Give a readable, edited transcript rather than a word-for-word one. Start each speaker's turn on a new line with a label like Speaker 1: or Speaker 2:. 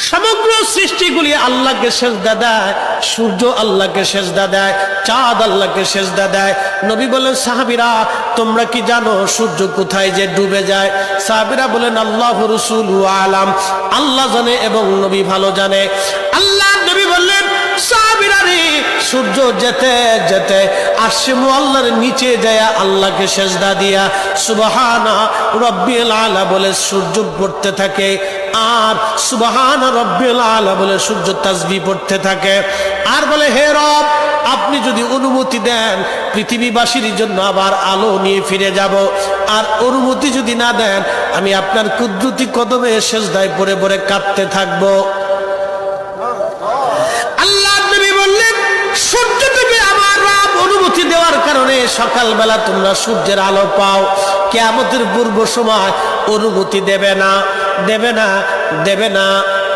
Speaker 1: সমগ্র সৃষ্টিগুলি আল্লাহকে সেজদা দেয়, সূর্য আল্লাহকে সেজদা দেয়, চাঁদ আল্লাহকে সেজদা দেয়। নবী বলেন, সাহাবীরা তোমরা কি জানো সূর্য কোথায় যে ডুবে যায়? সাহাবীরা বলেন, আল্লাহু রাসূলু আলাম, আল্লাহ জানে এবং নবী ভালো জানে। আল্লাহ নবী বললেন, সাহাবীরা রে, সূর্য যেতে যেতে আরশে মুআল্লার নিচে যায় আল্লাহকে সেজদা দিয়া সুবহানা রাব্বিল আলা বলে সূর্য পড়তে থাকে, আর সুবহানা রাব্বিল আলা বলে সূর্য তাসবিহ পড়তে থাকে, আর বলে, হে রব, আপনি যদি অনুমতি দেন পৃথিবীবাসীর জন্য আবার আলো নিয়ে ফিরে যাব, আর অনুমতি যদি না দেন আমি আপনার কুদরতি কদমে সেজদায় পড়ে পড়ে কাঁদতে থাকবো। আল্লাহ নবী বললেন, সূর্য থেকে আমার রব অনুমতি দেওয়ার কারণে সকালবেলা তোমরা সূর্যের আলো পাও, কিয়ামতের পূর্ব সময় অনুমতি দেবে না, দেবে না, দেবে না।